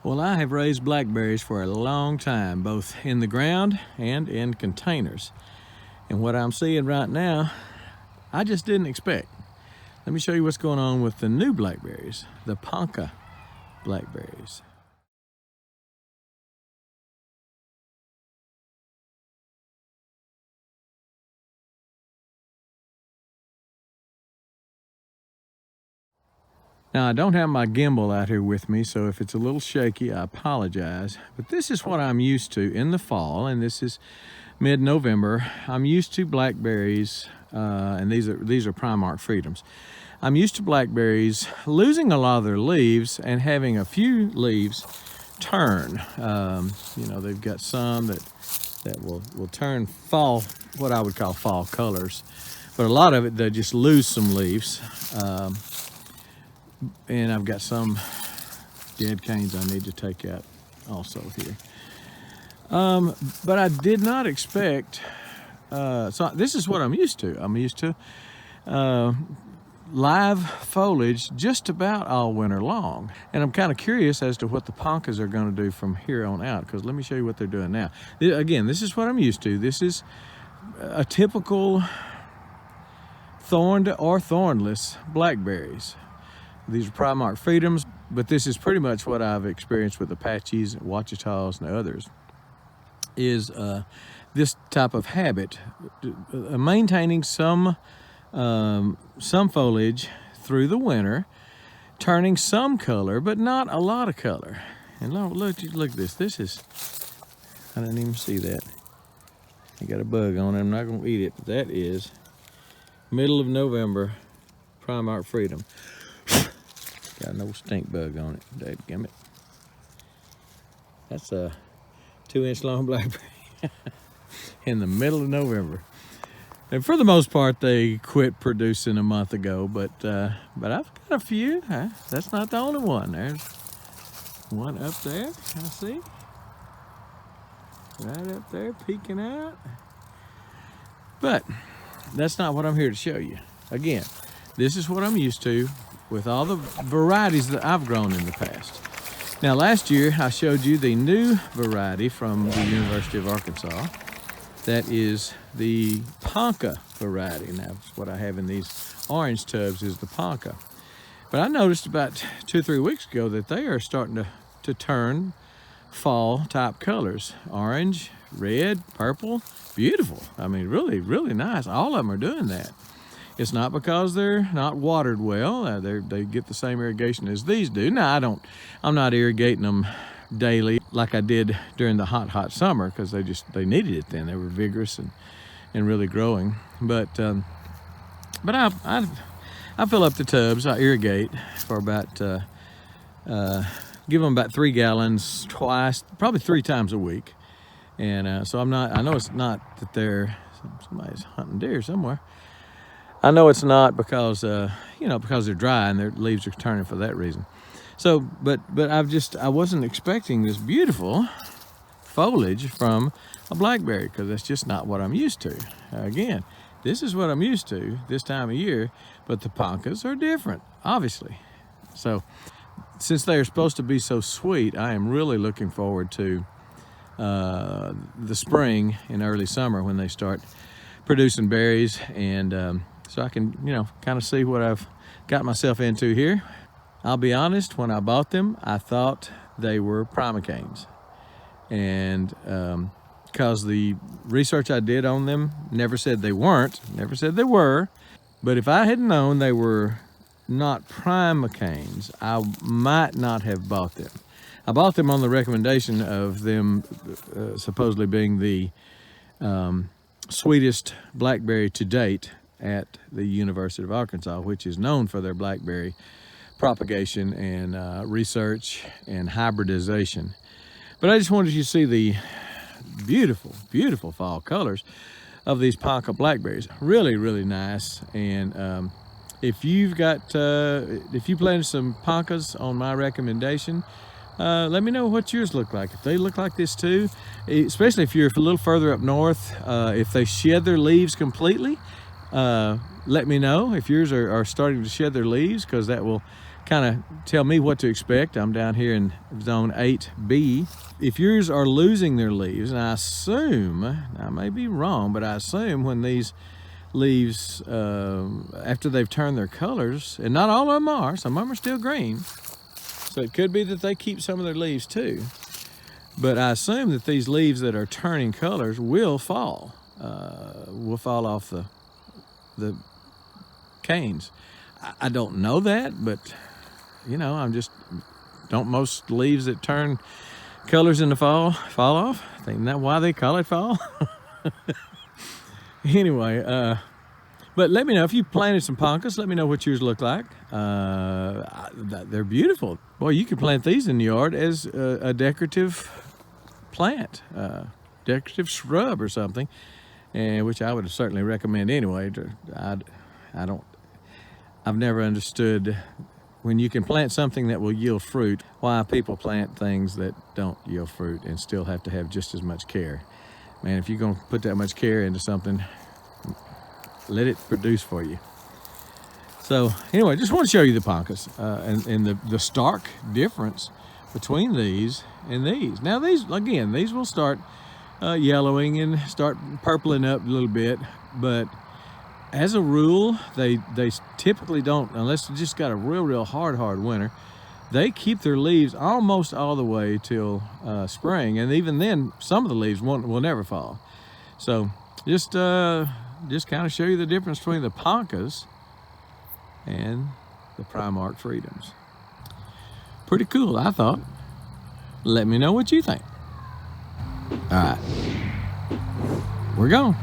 Well, I have raised blackberries for a long time, both in the ground and in containers. And what I'm seeing right now, I just didn't expect. Let me show you what's going on with the new blackberries, the Ponca blackberries. Now, I don't have my gimbal out here with me, so if it's a little shaky, I apologize. But this is what I'm used to in the fall, and this is mid-November. I'm used to blackberries, and these are Primark Freedoms. I'm used to blackberries losing a lot of their leaves and having a few leaves turn. You know, they've got some that will turn fall, what I would call fall colors. But a lot of it, they just lose some leaves. And I've got some dead canes I need to take out also here. But I did not expect, so this is what I'm used to. I'm used to live foliage just about all winter long. And I'm kind of curious as to what the Poncas are going to do from here on out, because let me show you what they're doing now. Again, this is what I'm used to. This is a typical thorned or thornless blackberries. These are Primark Freedoms, but this is pretty much what I've experienced with Apaches, Wachitas, and others, is this type of habit, maintaining some foliage through the winter, turning some color, but not a lot of color. And look at this. This is, I didn't even see that. I got a bug on it. I'm not going to eat it. That is middle of November Primark Freedom. Got no stink bug on it. Dadgummit. That's a 2-inch long blackberry in the middle of November. And for the most part, they quit producing a month ago, but I've got a few. That's not the only one. There's one up there, I see. Right up there, peeking out. But that's not what I'm here to show you. Again, this is what I'm used to with all the varieties that I've grown in the past. Now, last year I showed you the new variety from the University of Arkansas. That is the Ponca variety. Now, what I have in these orange tubs is the Ponca. But I noticed about 2 or 3 weeks ago that they are starting to turn fall type colors. Orange, red, purple, beautiful. I mean, really, really nice. All of them are doing that. It's not because they're not watered well. They get the same irrigation as these do. Now, I'm not irrigating them daily like I did during the hot summer, because they needed it then. They were vigorous and really growing. But I fill up the tubs. I irrigate for about give them about 3 gallons twice, probably 3 times a week. And so I know it's not that somebody's hunting deer somewhere. I know it's not because because they're dry and their leaves are turning for that reason. So, but I wasn't expecting this beautiful foliage from a blackberry, because that's just not what I'm used to. Again, this is what I'm used to this time of year, but the Poncas are different, obviously. So, since they are supposed to be so sweet, I am really looking forward to the spring and early summer when they start producing berries, and so I can, kind of see what I've got myself into here. I'll be honest, when I bought them, I thought they were primocanes. And because the research I did on them never said they weren't, never said they were. But if I had known they were not primocanes, I might not have bought them. I bought them on the recommendation of them supposedly being the sweetest blackberry to date at the University of Arkansas, which is known for their blackberry propagation and research and hybridization. But I just wanted you to see the beautiful, beautiful fall colors of these Ponca blackberries. Really, really nice. And if you planted some Poncas on my recommendation, let me know what yours look like. If they look like this too, especially if you're a little further up north, if they shed their leaves completely, let me know if yours are starting to shed their leaves, because that will kind of tell me what to expect. I'm down here in zone 8B. If yours are losing their leaves, and I assume, I may be wrong, but I assume when these leaves, after they've turned their colors, and not all of them are, some of them are still green, so it could be that they keep some of their leaves too. But I assume that these leaves that are turning colors will fall off the canes. I don't know that, but you know, don't most leaves that turn colors in the fall off? Isn't that why they call it fall? Anyway, but let me know if you planted some poncas. Let me know what yours look like. They're beautiful. Boy, you could plant these in the yard as a decorative plant, decorative shrub or something, and which I would certainly recommend anyway. I've never understood, when you can plant something that will yield fruit, why people plant things that don't yield fruit and still have to have just as much care. Man, if you're gonna put that much care into something, let it produce for you. So anyway, just want to show you the poncas and the stark difference between these and these. Now these, again, these will start yellowing and start purpling up a little bit, but as a rule, they typically don't, unless you just got a real hard winter. They keep their leaves almost all the way till spring, and even then, some of the leaves will never fall. So just kind of show you the difference between the poncas and the Primark Freedoms. Pretty cool, I thought. Let me know what you think. All right, we're gone.